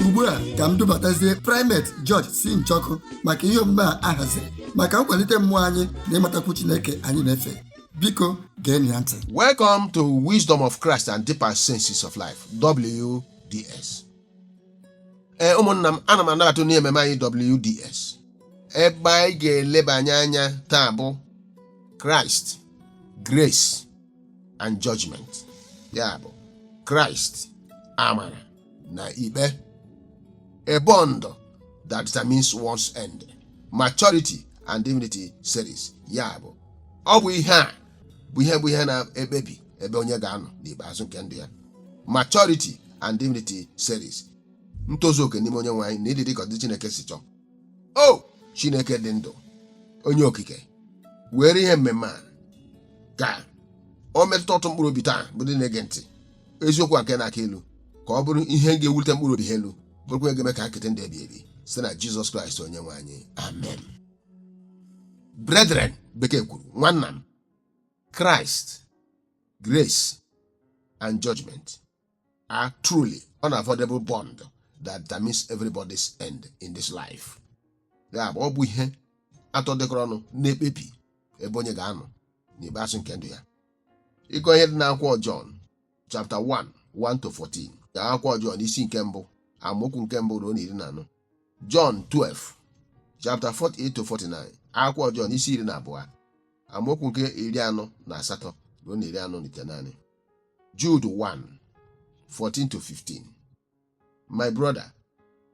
ugbu a ka m dubatazie Primate George si Nchọkụ maka ihe omume a ahaziri maka nkwalite mmụọ anyị na ịmatakwu Chineke anyị na-efe. Biko gee ya ntị. Welcome to Wisdom of Christ and Deeper Senses of Life, WDS. Ụmụnna m, ana m anabata n'ememe anyị WDS. Ebe anyị ga-elebanye anya taa bụ Christ, Grace and Judgement. Ya bụ Christ, amara na ikpe. A bond that determines one's end. Maturity and divinity series. Ya bụ ọ bụ ihe a bụ ihe na-ekpebi ebe onye ga-anọ n'ikpeazụ nke ndụ ya. Maturity and divinity series. Ntozu oke n'ime onye nwanyị na ịdị dịka ọdị Chineke si chọọ. O Chineke dị ndụ, onye okike, were ihe mmemme a ka o metụta ọtụ mkpụrụ obi taa bụ ndị na-ege ntị. Eziokwu nke na-aka elu ka ọ bụrụ ihe ga-ewulite mkpụrụ obi ha elu, bụrụkwa ga-eme ka ha kete ndụ ebi ebi site na Jizọs Kraịst onye nwanyị. Amen. Brethren, bekee kwuru, nwanna m, Christ, grace, and judgment are truly unavoidable bond that determines everybody's end in this life. Ya bụ ọ bụ ihe atọ dịkọrọ ọnụ na-ekpebi ebe onye ga-anọ n'ikpeazụ nke ndụ ya. Ịgụ ihe dị n'akwụkwọ John chapter 1:1-14. Ya akwụkwọ John isi nke mbụ amaokwu nke mbụ ruo na 14. John 12 chapter 48-49. Akwụkwọ John isi 12 amaokwu nke 48 ruo na 49. Jude 1:14-15. My brother,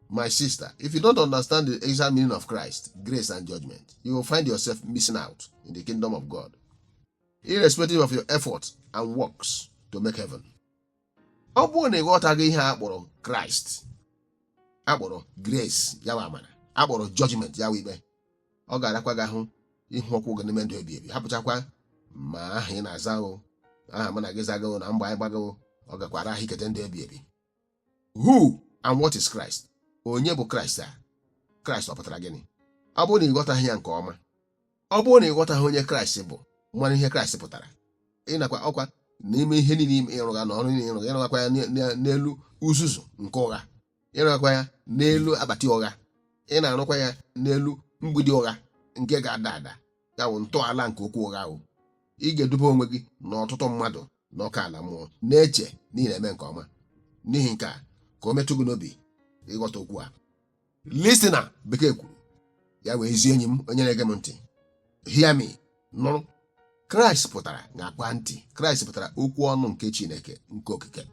my sister, if you don't understand the exact meaning of Christ, grace, and judgment, you will find yourself missing out in the kingdom of God, irrespective of your efforts and works to make heaven. Ọ bụrụ na ị ghọtaghị ihe akpọrọ Christ, akpọrọ grace yawa amara, akpọrọ judgment yawa ikpe, ọ ga-arakwa gị ahụ ihu ọkwụ gị n'ime ndụ ebi ebi. Hapụchakwa ma aha ị na-aza o, aha mụ na gị zago na mgbe anyị gbago, ọ gakwara ahụ ikete ndụ ebi ebi. Who and what is Christ? Onye bụ Christ a? Christ ọ pụtara gịnị? Ọ bụrụ na ị ghọtaghị ya nke ọma, ọ bụrụ na ị ghọtaghị onye Christ bụ, mara ihe Christ pụtara, ị nakwa ọkwa n'ime ihe niile ịrụga na ọrụ niile ịrụgakwa ya n'elu uzuzu nke ụgha, ịrụgakwa ya n'elu akpati ụgha, ị na-arụkwa ya n'elu mgbidi ụgha nke ga-ada ada, ya bụ ntọala nke okwu ụgha ahụ. Ị ga-eduba onwe gị n'ọtụtụ mmadụ n'ọka ala mmụọ na-eche n'ihi na-eme nke ọma. N'ihi nke a ka o metụ gị n'obi ịghọta okwu a. Listener, bekee kwuru, ya wee ezi enyi m onye na-ege m ntị. Hear me, nụrụ. Kraịst pụtara na-akpa ntị. Kraịst pụtara okwu ọnụ nke Chineke nke okike.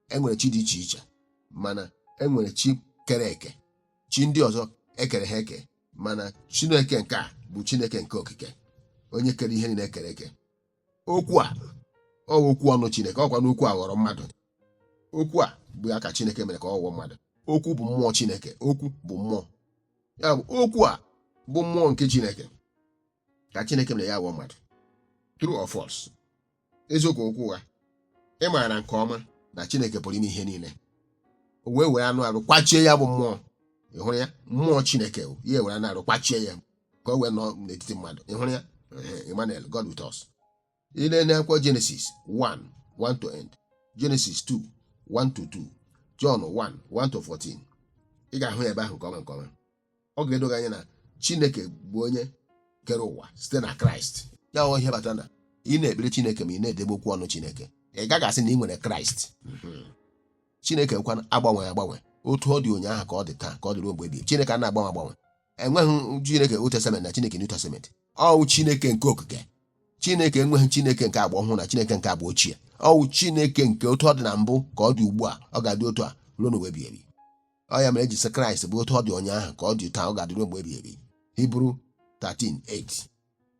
Enwere chi dị iche iche, mana enwere chi kere eke, chi ndị ọzọ ekere ha eke, mana Chineke nke a bụ Chineke nke okike, onye kere ihe niile ekere eke. Okwu a ọ bụ okwu ọnụ Chineke, ọkwa n'okwu a ghọrọ mmadụ. Okwu a bụ ya ka Chineke mere ka ọ ghọọ mmadụ. Okwu bụ mmụọ Chineke, okwu bụ mmụọ. Ya bụ okwu a bụ mmụọ nke Chineke ka Chineke mere ya ghọọ mmadụ. True or false? Eziokwu okwu ụgha? Ị maara nke ọma na Chineke pụrụ ime ihe niile. O wee were anụ arụ kwachie ya bụ mmụọ. Ị hụrụ ya? Mmụọ Chineke ya were anụ arụ kwachie ya ka o wee nọ n'etiti mmadụ. Ị hụrụ ya? Emmanuel, God with us. Ile n'akwụkwọ Genesis 1:1-end, Genesis 2:1-2, John 1:1-14. Ị ga-ahụ ebe ahụ nke ọma nke ọma. Ọ ga-edoga anya na Chineke bụ onye kere ụwa site na Kraịst. Ya ọ ihe batara na ị na-ekpere Chineke ma ị na-edebe okwu ọnụ Chineke, ị gaghị asị na ị nwere Kraịst. Chineke nkwa agbanwe agbanwe. Otu ọ dị ụnyaahụ ka ọ dị taa, ka ọ dị ruo mgbe ebighị. Chineke na-agbanwe agbanwe. Enweghị Chineke Old Testament na Chineke New Testament. Ọ bụ Chineke nke okike. Chineke enweghị Chineke nke agba ọhụrụ na Chineke nke agba ochie. Ọ bụ Chineke nke otu ọ dị na mbụ ka ọ dị ugbu a, ọ ga-adị otu a ruo n'ụwa ebighị ebi. Ọ ya mere eji sị Kraịst bụ otu ọ dị ụnyaahụ ka ọ dị taa, ọ ga-adị ruo mgbe ebighị ebi. Hibru 13:8.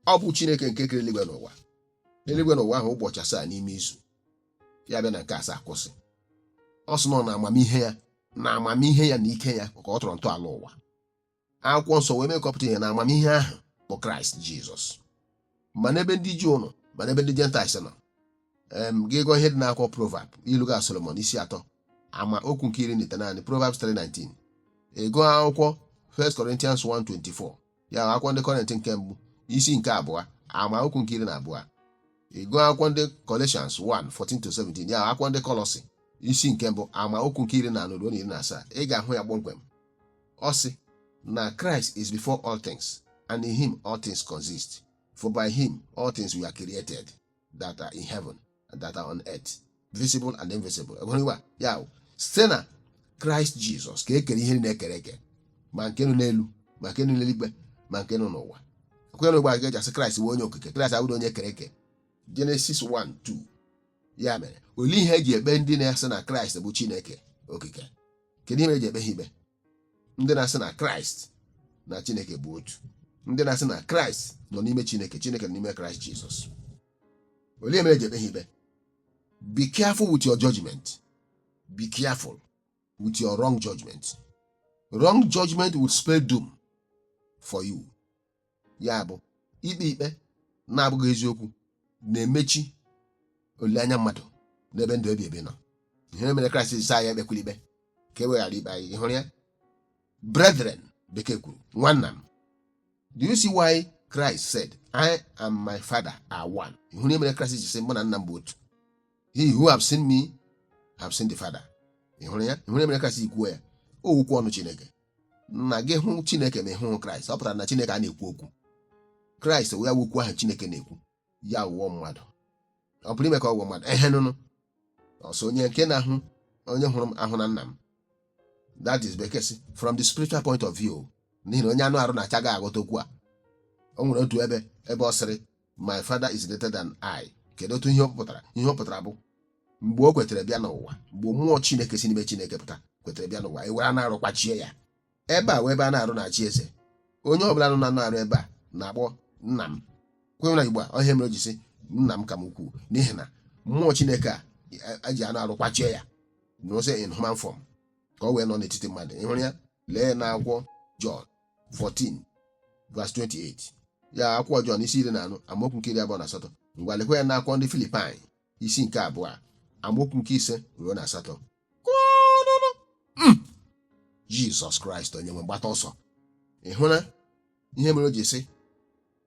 Ọ bụ Chineke nke kere eluigwe n'ụwa. Eluigwe n'ụwa ahụ ụbọchị 7 n'ime izu. Ya bịa na nke 7 kwụsị. Ọ sị nọ na amamihe ya na ike ya ka ọ tọrọ ntọala ụwa. Akwụkwọ nsọ wee mekọpụta ihe na amamihe ahụ bụ Kraịst Jizọs. Ma n'ebe ndị Juu nọ, ma n'ebe ndị Gentiles nọ, gị gụọ ihe dị n'akwụkwọ Proverb, ilu ga Solomon isi 3 ama okwu nke 19, Proverbs 3:19. Ị gụọ akwụkwọ 1 Corinthians 1:24, ya akwụkwọ ndị Kọrint nke mbụ isi nke 2 ama okwu nke 12. Ị gụọ akwụkwọ ndị Colossians 1:14-17, ya akwụkwọ ndị Kọlọsị isi nke mbụ amaokwu nke 14 ruo na 17, ị ga-ahụ ya kpọmkwem. Ọ sị na Christ is before all things, and in him all things consist. For by him all things were created, that are in heaven and that are on earth, visible and invisible. Ya site na Christ Jesus ka ekere ihe na-ekere eke, ma nke nọ n'elu, ma nke nọ n'eluigwe, ma nke nọ n'ụwa. Ekwenye n'ụwa ga-eji asị Christ bụ onye okike. Christ abụrụ onye kere eke. Genesis 1:2. Ya mere, olee ihe eji ekpe ndị na-asị na Christ bụ Chineke okike? Kedu ihe eji ekpe ha ikpe? Ndị na-asị na Christ na Chineke bụ otu. Ndị na-asị na Christ nọ n'ime Chineke, Chineke nọ n'ime Christ Jesus. Olee mere eji ekpe ha ikpe? Be careful with your judgment. Be careful with your wrong judgment. Wrong judgment will spell doom for you. Ya bụ, ikpe ikpe na-abụghị eziokwu na-emechi olileanya mmadụ n'ebe ndụ ebi ebi nọ. Ihe mere Kraịst ji saa ya ekpekwala ikpe ka e weghara ikpe anyị. Ịhụrụ ya? Brethren, Bekee kwuru, nwanna m. Do you see why Christ said, I and my Father are one? Ịhụrụ mere Kraịst ji sị mụ na nna m bụ otu. He who have seen me have seen the Father. Ịhụrụ ya? Ịhụrụ mere Kraịst ji kwuo ya? Okwu ọnụ Chineke. Na gị hụ Chineke ma ịhụ Kraịst, ọ pụtara na Chineke a na-ekwu okwu. Kraịst wee wukwu ahụ Chineke na-ekwu, ya wụọ mmadụ. Ọ pụrụ ime ka ọ gwụọ mmadụ? Ehe nụnụ. Ọsọ onye nke na-ahụ onye hụrụ m ahụ na nna m. That is Bekee sị, from the spiritual point of view. N'ihi na onye anụ arụ na-acha ga aghọta okwu a. O nwere otu ebe ọ sịrị, my father is greater than I. Kedu otu ihe ọ pụtara? Ihe ọ pụtara bụ mgbe o kwetere bịa n'ụwa, mgbe mmụọ Chineke si n'ime Chineke pụta kwetere bịa n'ụwa, ewere anụ arụ kwachie ya. Ebe a wee ebe anụ arụ na-achị eze. Onye ọbụla nọ na anụ arụ ebe a na-akpọ nna m. Kwenye na Igbo a, ihe mere o ji sị nna m ka m ukwuu, n'ihi na mmụọ Chineke a ji anụ arụ kwachie ya n'ose in human form ka ọ wee nọ n'etiti mmadụ. Ịhụrụ ya? Lee na akwụkwọ John 14 verse 28. Ya akwụkwọ John isi 14 amaokwu nke 28. Ngwa lekwa ya na akwụkwọ ndị Filipaị isi nke 2 amaokwu nke 5 ruo na 8. Jesus Christ onye nwe gbata ọsọ. Ịhụ na ihe mere o ji sị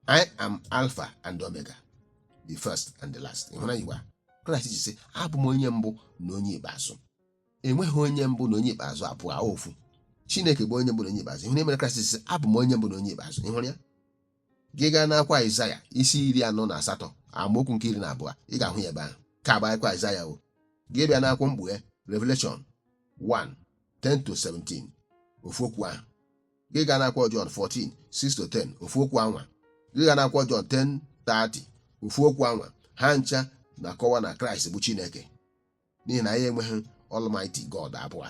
I am Alpha and Omega, the first and the last. Ịhụ na Igbo Kraịst ji sị abụ m onye mbụ na onye ikpeazụ. Enweghị onye mbụ na onye ikpeazụ abụọ ofu. Chineke bụ onye mbụ na onye ikpeazụ. Ịhụ na mere Kraịst ji sị abụ m onye mbụ na onye ikpeazụ. Ịhụrụ ya? Gị gaa n'akwa Aịzaya isi 48 amaokwu nke 12, ị ga-ahụ ya ebe ahụ. Ka bụ akwa Aịzaya o. Gị bịa n'akwụkwọ Mkpughe Revelation 1:10-17, ofu okwu ahụ. Gị gaa n'akwụkwọ John 14:6-10, ofu okwu anwa. Gị gaa n'akwụkwọ John 10:30, ofu okwu anwa. Ha ncha na-akọwa na Kraịst bụ Chineke, n'ihi na ya enweghị Almighty God abụọ,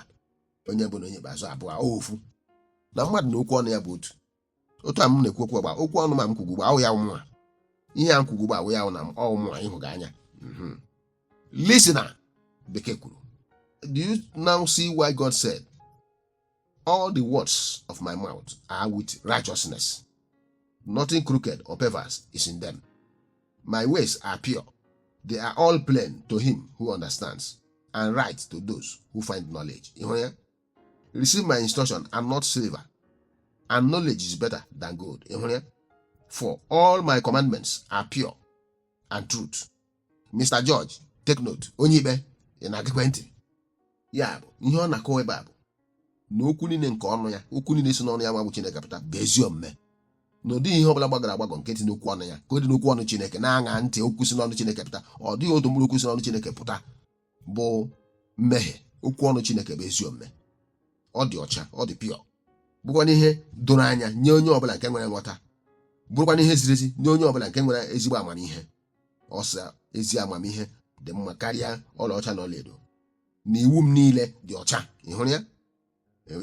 onye bụ na onye ikpeazụ abụọ ofu. Na mmadụ na okwu ọnụ ya bụ otu. Otu a m na-ekwu okwu gba okwu ọnụ ma m kwugbu gba ahụ ya ụmụnwa. Ihe a m kwugbu gba ahụ ya na ụmụnwa ịhụ gị anya. Listener, Bekee kwuru. Do you now see why God said, all the words of my mouth are with righteousness? Nothing crooked or perverse is in them. My ways are pure. They are all plain to him who understands, and right to those who find knowledge. Receive my instruction and not silver, and knowledge is better than gold. For all my commandments are pure and truth. Mr. George, take note. Onye ikpe ị na-agakwa ntị. Ya bụ ihe ọ na-akọwa ebe a bụ na okwu niile nke ọnụ ya, okwu niile si n'ọnụ ya nwa bụ Chineke pụta bụ ezi omume. Na ọ dịghị ihe ọbụla gbagara agbagọ nke dị n'okwu ọnụ ya ka ọ dị n'okwu ọnụ Chineke na-aṅa ntị okwu si n'ọnụ Chineke pụta. Ọ dịghị otu mkpụrụ okwu si n'ọnụ Chineke pụta bụ mmehie. Okwu ọnụ Chineke bụ ezi omume. Ọ dị ọcha, ọ dị pịọ, bụkwa n'ihe doro anya nye onye ọbụla nke nwere nghọta, bụrụkwa n'ihe ziri ezi nye onye ọbụla nke nwere ezigbo amamihe. Ọsọ ezi amamihe dị mma karịa ọlaọcha na ọlaedo, na iwu m niile dị ọcha. Ịhụrụ ya?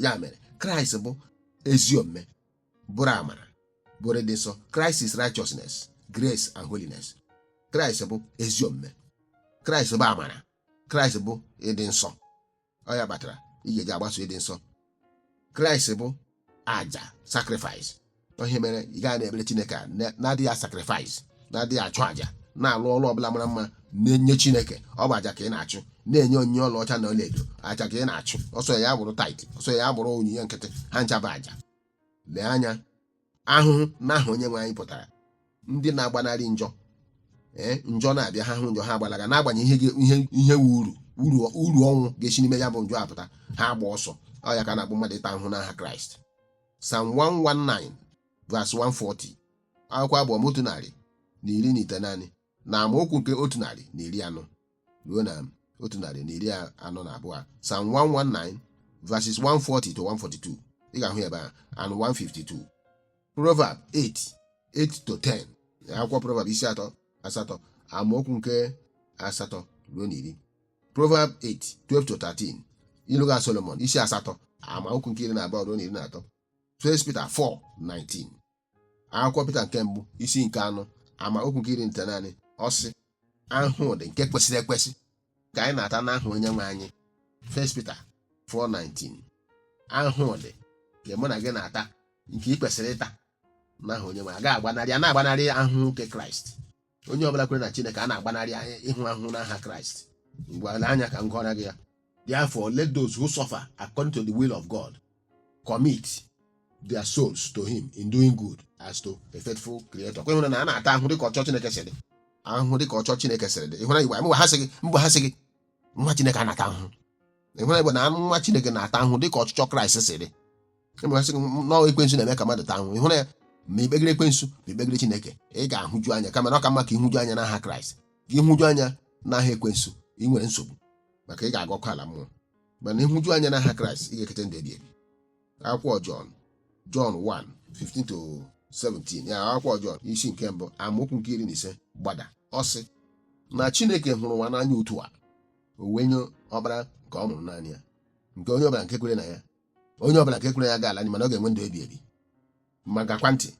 Ya mere Kraịst bụ ezi omume, bụrụ amara, bụrụ ịdị nsọ. Christ is righteousness, grace and holiness. Kraịst bụ ezi omume. Kraịst bụ amara. Kraịst bụ ịdị nsọ. Ọ ya kpatara ị ga-eji agbaso ịdị nsọ. Kraịst bụ aja, sacrifice. Ihe mere ị gaa na-ekpere Chineke na-adịghị ya sacrifice, na-adịghị achụ aja, na-alụ ọrụ ọbụla mara mma na-enye Chineke. Ọ bụ aja ka ị na-achụ, na-enye onyinye ọlaọcha na ọlaedo, aja ka ị na-achụ. Ọsọ ya bụrụ tait, ọsọ ya bụrụ onyinye nkịtị, ha ncha bụ aja. Lee anya ahụhụ na aha onye nwe anyị pụtara ndị na-agbanarị njọ. Njọ na-abịa ha hụ njọ ha agbalaga, na-agbanye ihe uru ọnwụ ga-esi n'ime ya bụ njọ apụta, ha agba ọsọ. Ọ ya ka a na-akpọ mmadụ ịta ahụhụ n'aha Kraịst. Psalm 119 verse 140, akwụkwọ Abụọma 119 na amaokwu nke 140 ruo na 142. Psalm 119 verses 140 to 142, ị ga-ahụ ebe a, and 152. Proverb 8 to 10, akwụkwọ Proverb isi 8 amaokwu nke 8 ruo na 10. Proverb 8:12 to 13, iluga Solomon isi 8 amaokwu nke 12 ruo na 13. 1 Peter 4:19, akwụkwọ Peter nke mbụ isi nke 4 amaokwu nke 19, ọ sị, ahụhụ dị nke kwesịrị ekwesị ka anyị na-ata n'aha Onyenwe anyị. 1 Peter 4:19, ahụhụ dị nke mụ na gị na-ata nke ị kwesịrị ịta n'aha Onyenwe anyị. A na-agbanarị ahụhụ nke Kraịst. Onye ọbụla kwere na Chineke a na-agbanarị ịhụ ahụhụ n'aha Kraịst. Mgbe anya ka ngọra gị ya. Therefore, let those who suffer according to the will of God commit their souls to him in doing good as to a faithful creator. Kwe hụrụ na a na-ata ahụhụ dịka ọchọ Chineke sịrị. Ahụhụ dịka ọchọ Chineke sịrị dị. Ịhụrụ Igbo, mgbe ha sị gị nwa Chineke a na-ata ahụhụ. Ịhụrụ Igbo na nwa Chineke na-ata ahụhụ dịka ọchịchọ Kraịst sịrị. Mgbe ha sị gị n'ọwa ekwensu na-eme ka mmadụ taa ahụhụ. Ịhụrụ ya, ma ikpegide ekwensu ma ikpegide Chineke, ị ga-ahụju anya, kama na ọ ka mma ka ịhụju anya n'aha Kraịst. Gị hụju anya n'aha ekwensu, ị nwere nsogbu, maka ị ga-aga ọkụ ala mmụọ. Mana ịhụju anya n'aha Kraịst, ị ga-ekete ndụ ebighị ebi. Akwụkwọ John 1:15 to 17, ya akwụkwọ John isi nke mbụ amaokwu nke 15 gbada, ọ sị na Chineke hụrụ ụwa n'anya otu a, o wee nye ọkpara nke ọ mụrụ naanị ya, nke onye ọbụla nke kwere na ya, onye ọbụla nke kwere ya ga-ala anyị, mana ọ ga-enwe ndụ ebighị ebi. Ma gakwa ntị,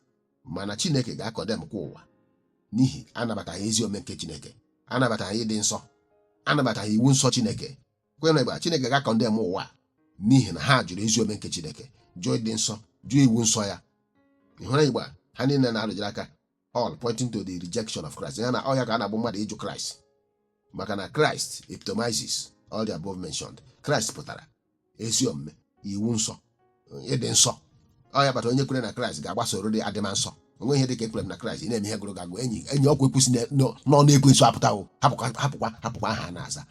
mana Chineke ga-akọdem kwa ụwa n'ihi anabataghị ezi omume nke Chineke, anabataghị ịdị nsọ, anabataghị iwu nsọ Chineke. Kwenye Igbo, Chineke ga-akọndem ụwa n'ihi na ha jụrụ ezi omume nke Chineke, jụọ ịdị nsọ, jụọ iwu nsọ ya. Ịhụrụ Igbo, ha niile na-arụjiri aka, all pointing to the rejection of Christ. Ya na ọ ya ka a na-agbụ mmadụ ịjụ Christ, maka na Christ epitomizes all the above mentioned. Christ pụtara ezi omume, iwu nsọ, ịdị nsọ. Ọ ya kpatara onye kwere na Christ ga-agbasoro dị adịma nsọ. Onwe ihe dị ka ekwere na Christ, ị na-eme ihe gụrụ gagụ, enyi ọkwa ekwesị nọ na-ekwensu apụtawo, hapụkwa aha na-aza,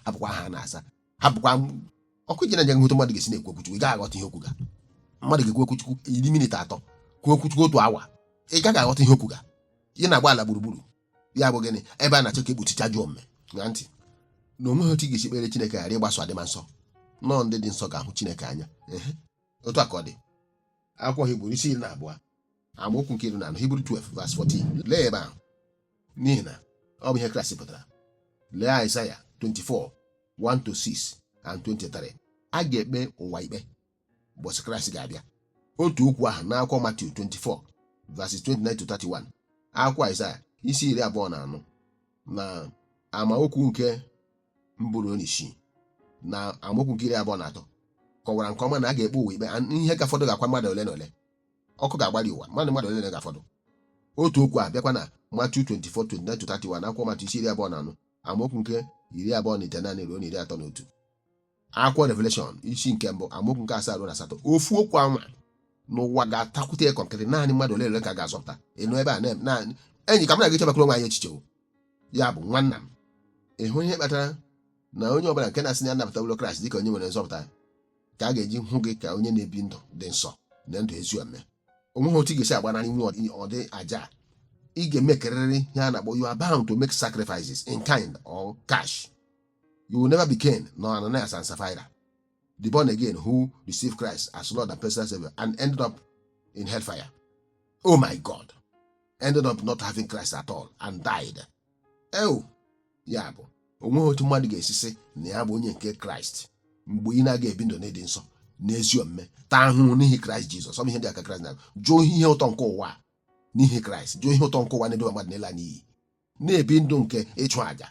hapụkwa ọkụ iji na nje nhụta mmadụ ga-esi na-ekwu okwuchukwu, ị gaghị aghọta ihe okwu ga. Mmadụ ga-ekwu okwuchukwu 10 minit 3, kwuo okwuchukwu 1 awa, ị gaghị aghọta ihe okwu ga. Ị na-agba ala gburugburu, ya bụ gịnị? Ebe a na-achọ ka ekpuchicha jụọ omume. Na ntị, na onweghị otu ị ga-esi kpere Chineke ghara ịgbaso adịma nsọ. Nọọ ndị dị nsọ ga-ahụ Chineke anya. Otu a ka ọ dị. Akwụkwọ Hibru isi 12 amaokwu nke 14, Hibru 12 verse 14. Lee ebe ahụ, n'ihi na ọ bụ ihe Kraịst pụtara. Lee Aịzaya 24:1 to 6 and 23. A ga-ekpe ụwa ikpe ụbọchị Kraịst ga-abịa. Otu okwu ahụ n'akwụkwọ Matiu 24 verses 29 to 31. Akwụkwọ Aịzaya isi 24 na amaokwu nke 6 na amaokwu nke 23 kọwara nke ọma na a ga-ekpe ụwa ikpe. Ihe ga-afọdụ ga-akwa mmadụ ole na ole. Ọkụ ga-agbali ụwa, mmadụ ole na ole ga-afọdụ. Otu okwu a bịakwa na Matiu 24:29 to 31, akwụkwọ Matiu isi 24 amaokwu nke 29 ruo na 31. Akwụkwọ Revelation isi nke mbụ amaokwu nke 7 ruo na 8. Ofu okwu anwa n'ụwa ga-atakwute kọnkịrị, naanị mmadụ ole na ole ka ga-azọpụta. Ịnụ ebe a na enyi ka m na-aga ichebakọrọ onwe anyị echiche. Ya bụ nwanna m, ịhụ ihe kpatara na onye ọbụla nke na-asị na ya nabata ụlọ Kraịst dịka onye nwere nzọpụta ka a ga-eji hụ gị ka onye na-ebi ndụ dị nsọ na ndụ ezi omume. Onweghị otu ị ga-esi agbanarị nwe ọdị aja. Ị ga-emekerịrị ihe a na-akpọ you are bound to make sacrifices in kind or cash. You will never be Cain nor Ananias and Sapphira, the born again who received Christ as Lord and personal Savior and ended up in hellfire. Oh my God! Ended up not having Christ at all and died. Ya bụ, onweghị otu mmadụ ga-esisi na ya bụ onye nke Kraịst mgbe ị na-aga ebi ndụ n'ịdị nsọ n'ezi omume, taa ahụhụ n'ihi Kraịst Jizọs. Ọ bụ ihe dị aka Kraịst na jụọ ihe ụtọ nke ụwa n'ihi Kraịst, jụọ ihe ụtọ nke ụwa na-edobe mmadụ n'ịla n'iyi, na-ebi ndụ nke ịchụ àjà,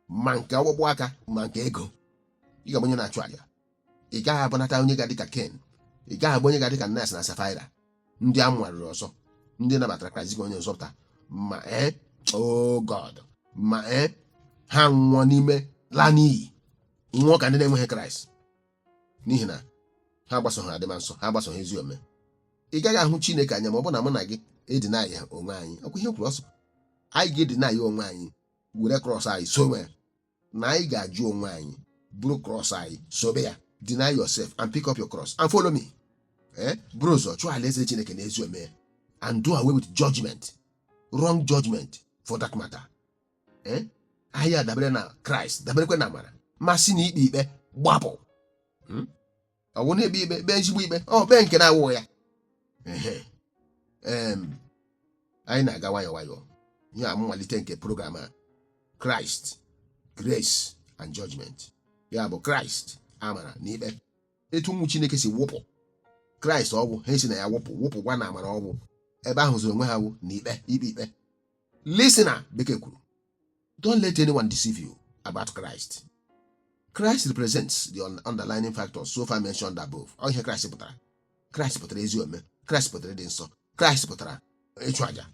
ma nke ọgbụgbụ aka ma nke ego. Ị ga-abụ onye na-achụ àjà. Ị gaghị abụnata onye ga-adị ka Ken. Ị gaghị abụ onye ga-adị ka Ananias na Sapphira, ndị a mụarịrị ọzọ, ndị nabatara Kraịst dịka onye nzọpụta. Ma oh God, ma ha nwụọ n'ime laa n'iyi, nwụọ ka ndị na-enweghị Kraịst, n'ihi na ha agbasoghị adịma nsọ, ha agbasoghị ezi omume. Ị gaghị ahụ Chineke anya ma ọ bụ na mụ na gị edinaghị onwe anyị. Ọkwa ihe kwuru ọsọ, anyị ga-edinaghị onwe anyị, were krọs anyị sowe na anyị ga-ajụ onwe anyị, buru cross anyị sobe ya. Deny yourself and pick up your cross and follow me. Buru ụzọ chụọ alaeze Chineke na ezi omume and do away with judgment, wrong judgment for that matter. Anyị adabere na Kraịst, daberekwe na amara, masị na ikpe ikpe gbapụ. Ọ bụ na-ekpe ikpe kpee ezigbo ikpe, kpee nke na-awụ ya. Anyị na-aga nwayọọ nwayọọ ihe a mmalite nke program a, Christ, Grace and Judgment. Ya bụ Kraịst, amara na ikpe. Etu ụmụ Chineke si wụpụ Kraịst ọgwụ, ha si na ya wụpụkwa na amara ọgwụ. Ebe ahụ zoro onwe ha wụ na ikpe. Listener, Bekee kwuru, don't let anyone deceive you about Christ. Christ represents the underlying factors so far mentioned above. Ọ ihe Christ pụtara. Christ pụtara ezi omume. Christ pụtara ịdị nsọ. Christ pụtara ịchụ aja.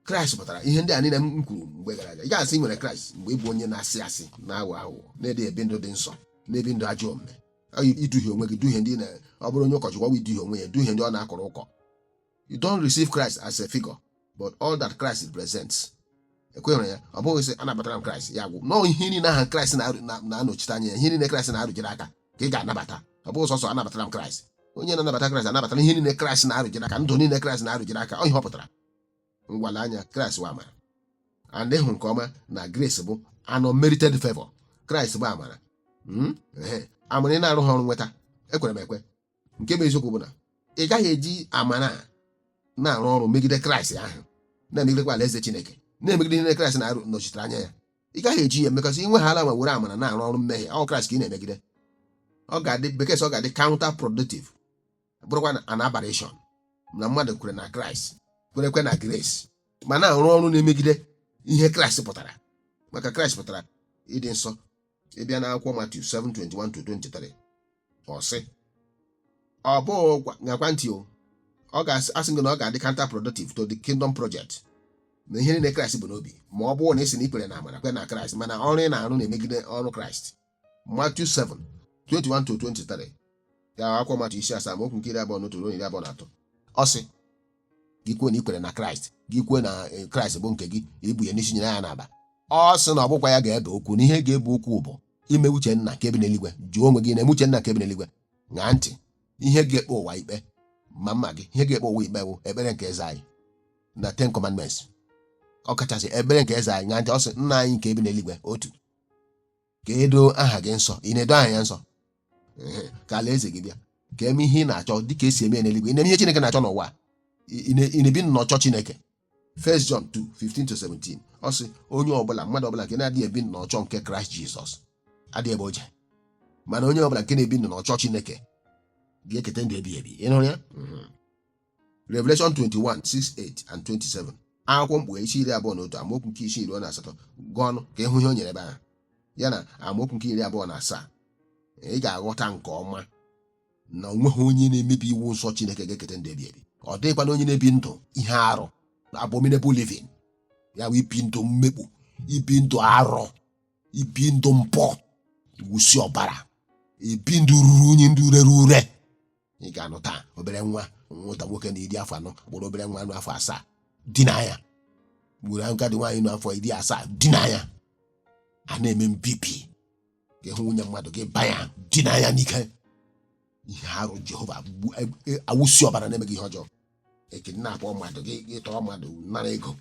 Christ pụtara ihe ndị a niile m kwuru mgbe gara aga. Ị ga-asị nwere Christ mgbe ị bụ onye na-asị asị, na-aghọ aghụghọ, na-ede ebi ndụ dị nsọ, na-ebi ndụ ajọ omume. Iduhie onwe gị, duhie ndị ọ bụrụ onye ụkọchukwu, ọ iduhie onwe ya, duhie ndị ọ na-akọrọ ụkọ. You don't receive Christ as a figure, but all that Christ represents. Ekwenyere ya, ọ bụghị sị anabatara m Kraịst ya gwụ nọọ ihe niile aha Kraịst na-anọchite anya ya, ihe niile Kraịst na-arụjere aka ka ị ga-anabata. Ọ bụghị sọsọ anabatara m Kraịst. Onye na-anabata Kraịst anabatara ihe niile Kraịst na-arụjere aka, ndụ niile Kraịst na-arụjere aka. Ọ ihe ọ pụtara. Ngwala anya, Kraịst bụ amara. And ịhụ nke ọma na grace bụ an unmerited favor. Kraịst bụ amara. Amara ị na-arụ ha ọrụ nweta, ekwere m ekwe. Nke bụ eziokwu bụ na ị gaghị eji amara na-arụ ọrụ megide Kraịst ahụ, na-emegidekwa alaeze Chineke, na-emegide ihe Kraịst na-anọchitere anya ya. Ị gaghị eji ya emekọsị inwe ha ala ma were amara na-arụ ọrụ mmehie. Ọ Kraịst ka ị na-emegide. Ọ ga-adị bekee ọ ga-adị counter productive, bụrụkwa an aberration na mmadụ kwere na Kraịst, kwerekwe na grace, ma na-arụ ọrụ na-emegide ihe Kraịst pụtara. Maka Kraịst pụtara ịdị nsọ. Ịbịa na akwụkwọ Matthew 7:21-23, ọ sị, ọ bụ nyakwa ntị o, ọ ga-asị gị na ọ ga-adị counter productive to the kingdom project na ihe niile Kraịst bụ n'obi, ma ọ bụrụ na ị sị na ikpere na amara kwe na Kraịst, mana ọrụ ị na-arụ na-emegide ọrụ Kraịst. Matthew 7:21-23, ya akwụkwọ Matthew 7:21 nke 23. Ọ sị, gị kwuo na ikwere na Kraịst, gị kwuo na Kraịst bụ nke gị, ibu ya n'isi nyere ya n'aba. Ọ sị na ọ bụkwa ya ga-ebe okwu, na ihe ga-ebe okwu bụ ime uche Nna nke bi n'eluigwe. Jụọ onwe gị na-eme uche Nna nke bi n'eluigwe. Ṅaa ntị, ihe ga-ekpe ụwa ikpe ma mma gị, ihe ga-ekpe ụwa ikpe bụ ekpere nke eze anyị na 10 commandments. Ọ kachasị ekpere nke eze anyị. Ṅaa ntị, ọ sị, Nna anyị nke bi n'eluigwe, otu, ka edo aha gị nsọ. Ị na-edo aha ya nsọ? Ka alaeze gị bịa, ka eme ihe ị na-achọ dịka esi eme n'eluigwe. Ị na-eme ihe Chineke na-achọ n'ụwa. Ị na-ebi nnọchọ Chineke. 1 John 2:15-17, ọ sị, onye ọbụla, mmadụ ọbụla nke na-adịghị ebi nnọchọ nke Kraịst Jizọs adịghị ebe o je, mana onye ọbụla nke na-ebi nnọchọ Chineke ga-eketa ndụ ebighị ebi. Ị nụrụ ya? Revelation 21:6-8-27, akwụkwọ Mkpughe isi 21 amaokwu nke isi 28, gụọ ọnụ ka ịhụ ihe o nyere ebe ahụ, ya na amaokwu nke 27. Ị ga-aghọta nke ọma na onweghị onye na-emebi iwu nsọ Chineke ga-eketa ndụ ebighị ebi. Ọ dịghịkwa onye na-ebi ndụ ihe arụ, abominable living, ya bụ ibi ndụ mmekpu, ibi ndụ arọ, ibi ndụ mpọ, iwusi ọbara, ibi ndụ ruru unyi, ndụ rere ure. Ị ga-anụta obere nwata nwoke na 14 gburu obere nwa n'afọ 7, dina ya. Gburu agadi nwaanyị n'afọ 17, dina ya. A na-eme mbibi, ga-ehụ nwunye mmadụ gị banya, dina ya n'ike. Ihe arụ Jehova, awụsi ọbara na-emeghị ihe ọjọọ. Ekidnapụ mmadụ gị tọrọ mmadụ nara ego.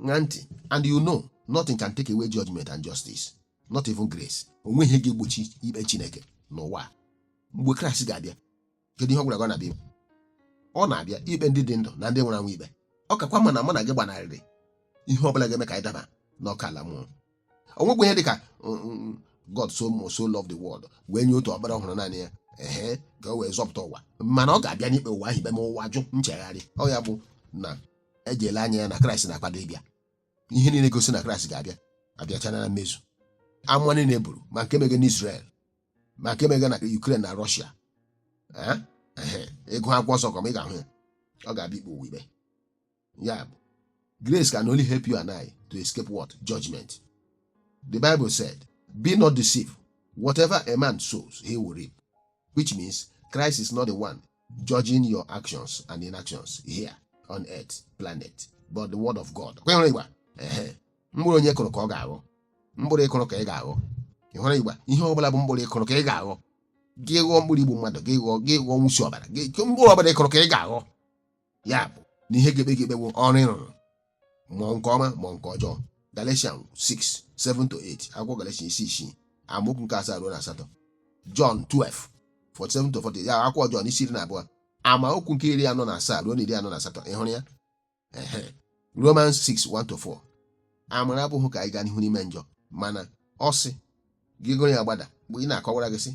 Ṅaa ntị, and you know nothing can take away judgment and justice, not even grace. Onwe ihe ga-egbochi ikpe Chineke n'ụwa. Mgbe Kraịst ga-abịa, kedu ihe ọ gwara gị ọ na-abịa? Ọ na-abịa ikpe ndị dị ndụ na ndị nwụrụ anwụ ikpe. Ọ kakwa ma na mụ na gị gbanarịrị ihe ọbụla ga-eme ka anyị daba n'ọka ala mmụọ. O nwekwa ihe dị ka God so loved the world, wee nye otu ọkpara ọhụrụ naanị ya, ka o wee zọpụta ụwa. Mana ọ ga-abịa n'ikpe ụwa ahụ ikpe ma ụwa jụ nchegharị. Ọ ya bụ na ejele anya ya na Kraịst na-akwado ịbịa. Ihe niile gosi na Kraịst ga-abịa abịachana na mmezu. Amụma niile buru, ma nke mege n'Israel, ma nke mege na Ukraine na Russia. Ego akwụkwọ nsọ kọma ị ga-ahụ ya. Ọ ga-abịa ikpe ụwa ikpe. Ya bụ, grace can only help you and I to escape what? Judgment. The Bible said, be not deceived. Whatever a man sows, he will reap. Which means Christ is not the one judging your actions and inactions here on earth, planet, but the word of God. Mkpụrụ onye kụrụ ka ọ ga-aghọ. Mkpụrụ ịkụrụ ka ị ga-aghọ. ị hụrụ Igbo ihe ọbụla bụ mkpụrụ ịkụrụ ka ị ga-aghọ gị ghọọ mkpụrụ igbu mmadụ gị ghọọ nwụsi ọbara gị mkpụrụ ọbụla ịkụrụ ka ị ga-aghọ ya bụ na ihe ga-ekpe gị bụ ọrụ ịrụrụ mụọ nke ọma mụọ nke ọjọọ. Galatians 6:7-8 akwụkwọ Galatians 6 amaokwu nke 7 ruo na 8. John 12:47-40 ya akwụkwọ John 12 amaokwu nke 47 ruo na 48. ị hụrụ ya? Romans 6:1-4 amara abụghị ka anyị gaa n'ihu n'ime njọ, mana ọ sị gị gụrụ ya gbada mgbe ị na-akọwara gị sị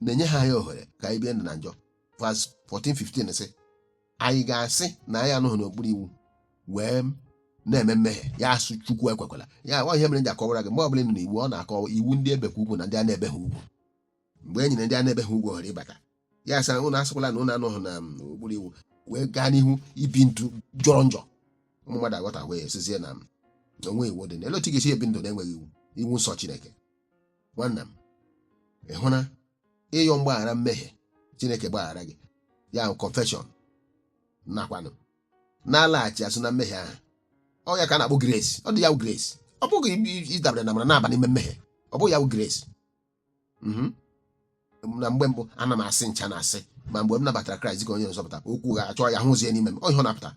na-enye ha ya ohere ka anyị bie ndụ na njọ. Verse 14-15 sị anyị ga-asị na anyị anụghị n'okpuru iwu wee na-eme mmehie ya asụ Chukwu ekwekwala. Ya ọ ihe mere m ji akọwara gị mgbe ọbụla nọ n'iwu ọ na-akọwa iwu ndị ebekwa ugwu na ndị a na-ebeghị ugwu. Mgbe e nyere ndị a na-ebeghị ugwu ohere ịbata ya sị ụnụ asịkwala na ụnụ anụghị na okpuru iwu wee gaa n'ihu ibi ndụ jọrọ njọ. Ụmụ mmadụ aghọta wee sizie na onwe iwu dị n'elu otu ị ga-esi ebi ndụ na-enweghị iwu nsọ Chineke. Nwanna m ị hụ na ịyọ mgbaghara mmehie Chineke gbaghara gị ya confession nakwanụ na-alaghachi azụ na mmehie ahụ ọ ya ka a na-akpọ grace. Ọ dị ya grace, ọ bụghị ịdabere na amara na-aba n'ime mmehie, ọ bụghị ya grace. Na mgbe mbụ ana m asị ncha na asị ma mgbe m nabatara Kraịst dịka onye nzọpụta okwu ga-achọ ya hụzie n'ime m. Ọ ihe ọ na-apụta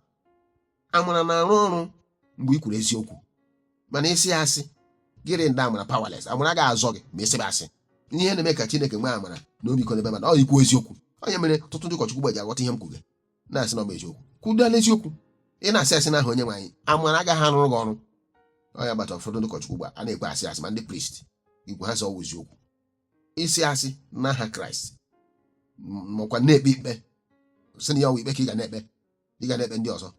amara na-arụ ọrụ mgbe ị kwuru eziokwu, mana isi asị gịrị ndị amara powerless. Amara ga-azọ gị ma esibe asị. Ihe na-eme ka Chineke nwee amara na obi iko n'ebe mmadụ ọ ikwu eziokwu. Onye mere ọtụtụ ndị ụkọchukwu gbaji aghọta ihe m kwuge na-asị na ọ bụ eziokwu kwudala eziokwu. Ị na-asị asị n'aha onye nwe anyị amara agaghị arụrụ gị ọrụ. Ọ ya gbata ụfọdụ ndị ụkọchukwu gba a na-ekwe asị asị ma ndị priest igwe ha sọ eziokwu. Isi asị n'aha Kraịst makwa na-ekpe ikpe sị na ya ọwa ikpe ka ị ga na-ekpe ndị ọzọ.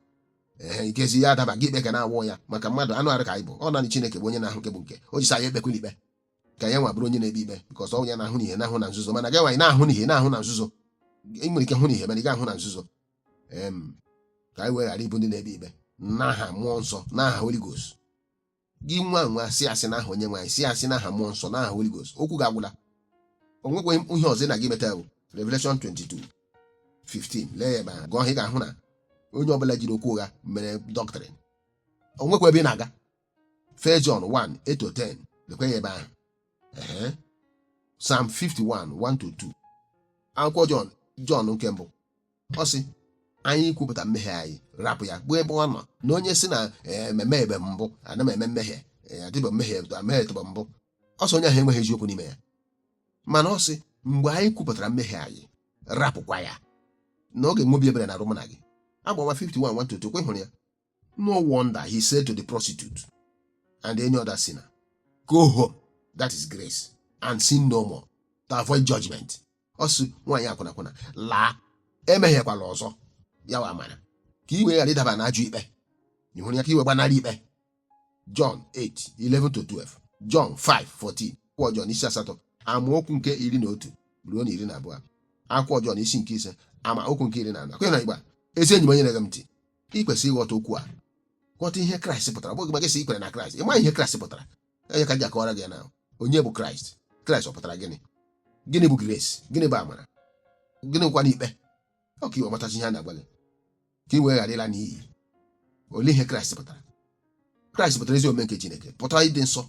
Ikezi ya adaba gị ikpe ga na-awụ ya maka mmadụ anụ arụ ka anyị bụ. Ọ naanị Chineke bụ onye na-ahụ nke bụ nke o jisi anyị ekpekwela ikpe ka ya nwa bụrụ onye na-ekpe ikpe nke ọzọ onye na-ahụ n'ihe na-ahụ na nzuzo, mana gị nwaanyị na-ahụ n'ihe na-ahụ na nzuzo. Ị nwere ike hụ n'ihe mana ị ga-ahụ na nzuzo. Ka anyị wee ghara ịbụ ndị na-ekpe ikpe n'aha mmụọ nsọ n'aha Holy Ghost. Gị nwa sị asị n'aha onye nwaanyị sị asị n'aha mmụọ nsọ n'aha Holy Ghost. Okwu ga-agwụla. O nwekweghị ihe ọzọ na gị meta bụ Revelation 22:15 lee ya ebe ahụ gụọ ị ga-ahụ na onye ọbụla jiri okwu ụgha mere doctrine. O nwekwa ebe ị na-aga 1 John 1:8-10 lekwe ya ebe ahụ. Psalm 51:1-2 akwụkwọ John nke mbụ ọ sị anyị kwupụta mmehie anyị rapụ ya gbuo ebe ọ nọ na onye si na ememe ebe mbụ ana m eme mmehie adịbụ mmehie tụbụ mbụ ọsọ onye ahụ enweghị eziokwu n'ime ya. Mana ọ sị mgbe anyị kwupụtara mmehie anyị rapụkwa ya na oge nwebi ebere na arụ mụ na gị. Agbawa 51:1-2 kwe hụrụ ya. No wonder he said to the prostitute and any other sinner, go home, that is grace, and sin no more, to avoid judgment. Ọ sị nwaanyị akwụna laa emehiekwala ọzọ ya wa amara ka iwe ghara ịdaba na ajọ ikpe. Ị hụrụ ya ka iwe gbanarị ikpe. John 8:11-12 John 5:14 akwụkwọ John 8 amaokwu nke 11 ruo na 12 akwụkwọ John 5 amaokwu nke 14 kwenye na Igbo ezi enyi m onye na-ege m ntị ị kwesịrị ịghọta okwu a ghọta ihe Kraịst pụtara. Ọ bụghị maka isi ikwere na Kraịst ị ma ihe Kraịst pụtara. Onye ka ji akọwara gị na onye bụ Kraịst. Kraịst ọ pụtara gịnị? Gịnị bụ grace? Gịnị bụ amara? Gịnị bụkwa n'ikpe? Ọ ka iwe matachi ihe a na-agwa gị ka i wee ghara ịla n'iyi. Olee ihe Kraịst pụtara? Kraịst pụtara ezi omume nke Chineke, pụtara ịdị nsọ,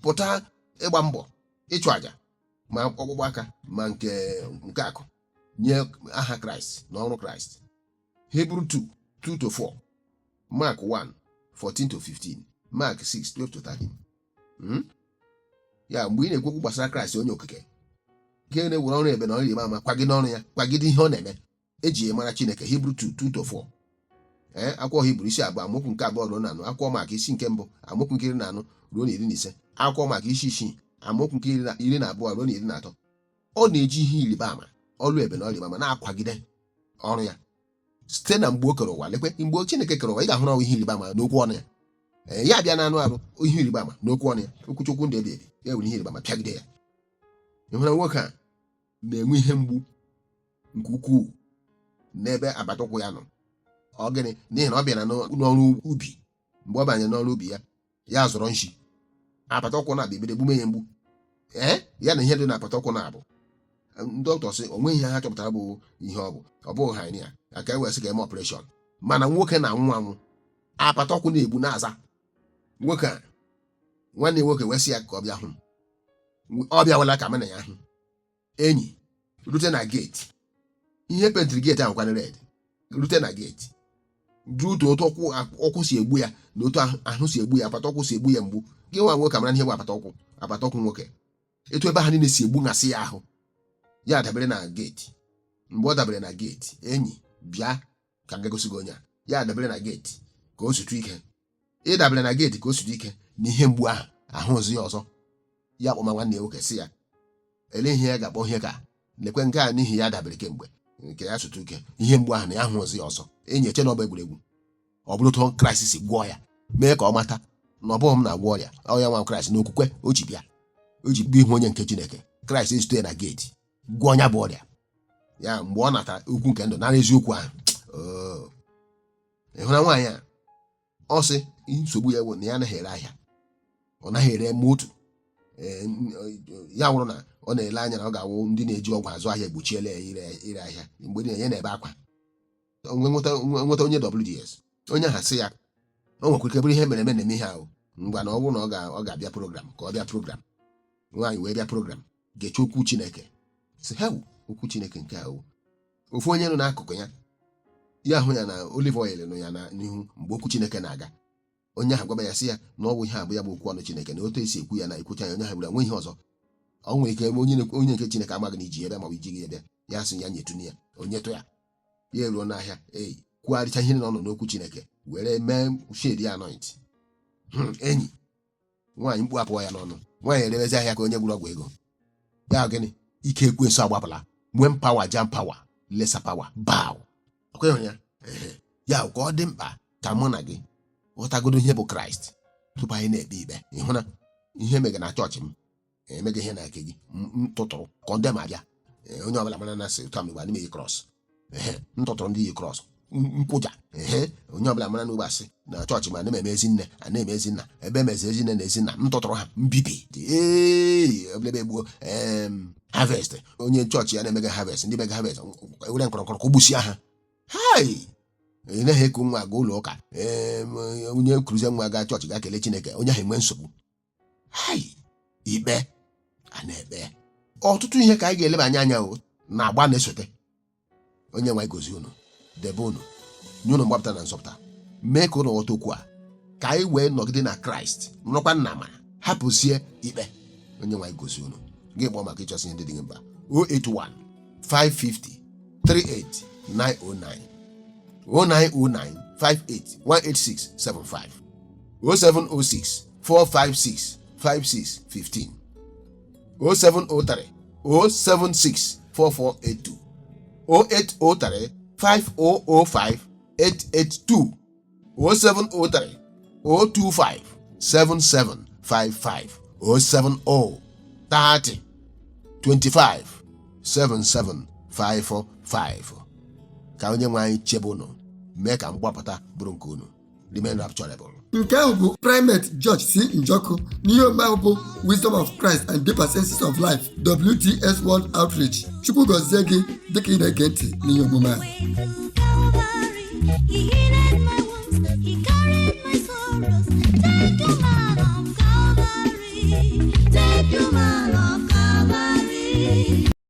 pụtara ịgba mbọ ịchụ àjà ma ọkpụkpụ aka ma nke akụ nye aha Kraịst na ọrụ Kraịst. Hebrew 2:2-4 Mark 1:14-15 Mark 6:12-13. Ya mgbe ị na-ekwekwu gbasara Kraịst onye okike nke na-ewere ọrụ ebe na ọrụ ịrịba ama kwagide ọrụ ya kwagide ihe ọ na-eme eji ya mara Chineke. Hebrew 2:2-4 akwụkwọ Hibru isi 2 amaokwu nke 2 ruo na 4 akwụkwọ Mak isi nke mbụ amaokwu nke 14 ruo na 15 akwụkwọ Mak isi 6 amaokwu nke 12 ruo na 13. Ọ na-eji ihe ịrịba ama ọrụ ebe na ọrụ ịrịba ama na-akwagide ọrụ ya site na mgbe o kere ụwa. Lekwe mgbe Chineke kere ụwa ị ga-ahụrụ ọnwụ ihe ịrịba ama n'okwu ọnụ ya. Ya bịa na anụ arụ ihe ịrịba ama n'okwu ọnụ ya. Okwuchukwu ndị ebi ya were ihe ịrịba ama pịagide ya. Ị hụrụ nwoke a na-enwe ihe mgbu nke ukwuu n'ebe agbata ụkwụ ya nọ. Ọ gịnị? N'ihi na ọ bịara n'ọrụ ubi. Mgbe ọ banyere n'ọrụ ubi ya zọrọ nshi apata ụkwụ na-abịa ebido egbume ya mgbu. Ya na ihe dị na apata ụkwụ na-abụ ndị dọkịta sị o nweghị ihe ha chọpụtara bụ ihe ọ bụghị hernia aka ewesị ga eme ọpụreshọn. Mana nwoke na-anwụ anwụ apata ụkwụ na-egbu na-aza nwoke a nwanne nwoke wesị ya ka ọ bịa hụ m. ọ bịawala ka m na ya ahụ enyi rute na geeti ihe pentịrị geeti ahụ kwana red rute na geeti rute otu ọkwụ si egbu ya na otu ahụ si egbu ya apata ọkwụ si egbu ya mgbu gị nwa nwoke amara ihe bụ apata ọkwụ nwoke etu ebe ha niile si egbu ngasị ya ahụ ya dabere na geeti mgbe ọ dabere na geeti enyi bịa ka m ga-egosi gị onye a ya dabere na geeti ka o sutu ike ịdabere na geeti ka o sutu ike na ihe mgbu ahụ ozi ya ọzọ ya kpọma nwanne ya nwoke sị ya ele ihe ya ga-akpọ ihe ka lekwe nke a n'ihi ya dabere kemgbe nke ya sutu ike ihe mgbu ahụ na ya hụ ozi ya ọzọ enyi eche na ọ bụ egwuregwu ọ bụrụ tụọ Kraịst si gwọọ ya mee ka ọ mata na ọ bụghị m na-agwọ ọrịa ọya nwa Kraịst na okwukwe o ji bịa ihu onye nke Chineke Kraịst ezute ya na geeti gwọọ ya bụ ọrịa ya mgbe ọ natara okwu nke ndụ nara eziokwu ahụ ịhụra nwaanyị a ọ sị nsogbu ya bụ na ya anaghị ere ahịa ọ naghị ere moto ya wụrụ na ọ na-ele anya na ọ ga-awụ ndị na-eji ọgwụ azụ ahịa egbochiela ya ire ahịa mgbe niile ya na-ebe akwa nweta onye WDS onye aha sị ya o nwekwara ike bụrụ ihe mere eme na-eme ihe ahụ ngwa na ọ bụrụ na ọ ga-abịa program ka ọ bịa program nwaanyị wee bịa program ga-eche okwu Chineke sị ha okwu Chineke nke ahụ ofu onye nọ n'akụkụ ya hụ ya na olive oil nọ ya n'ihu mgbe okwu Chineke na-aga onye ahụ gwaba ya sị ya na ọ bụ ihe abụ ya bụ okwu ọnụ Chineke na otu esi ekwu ya na ekwucha ya onye ahụ bụrụ enwe ihe ọzọ ọ nwere ike onye nke Chineke amaghị na iji ebe ma ọ bụ ijighị ebe ya sị ya nyetụnụ ya onyetụ ya eruo n'ahịa kwugharịcha ihe na ọ nọ n'okwu Chineke were mee shedi anoint enyi nwaanyị mkpu apụọ ya n'ọnụ nwaanyị erewezi ahịa ka onye gwụrụ ọgwụ ego ya gịnị ike ekwensu agbapụla when power jam power lesser power bow ọkweghị ya ya ka ọ dị mkpa ka mụ na gị ghọtagodo ihe bụ Kraịst tupu anyị na-ekpe ikpe ịhụ na ihe mega na chọọchị m emega ihe na nke gị ntụtụrụ kọndem abịa onye ọbụla mara na sị ụta mgbe anyị meyi krọs ntụtụrụ ndị yi krọs nkwụja onye ọbụla mara na ụgbasị na chọọchị ma na-eme ezi nne a na-eme ezi nna ebe emezi ezi nne na ezi nna ntụtụrụ ha mbibi oblebe gbuo harvest onye chọọchị ya na-emega harvest ndị mega harvest were nkọrọnkọrọ ka gbusia ha ị naghị eku nwa aga ụlọ ụka onye kuruzie nwa gaa chọọchị ga kelee Chineke onye ahụ enwe nsogbu ikpe a na-ekpe ọtụtụ ihe ka anyị ga-eleba anya na agba na-esote onye nwe gozi unu debe unu nye unu mgbapụta na nzọpụta mee ka unu ghọta okwu a ka anyị wee nọgide na Kraịst nọkwa nna ma hapụzie ikpe onye nwe gozi unu gị kpọọ maka ịchọsị ihe ndị dị gị mkpa 081 550 38909 0909 58 18675 0706 456 5615 0703 076 4482 0803 5005 882 0703 025 7755 070 30 25 7755 ka onye nwe anyị chebe unu mee ka mgbapụta bụrụ nke unu remain rapturable. Nke ahụ bụ Primate George C. Njoku n'ihe omume ahụ bụ Wisdom of Christ and Deeper Senses of Life WTS World Outreach. Chukwu gọzie gị dịka ị na-ege ntị n'ihe omume a.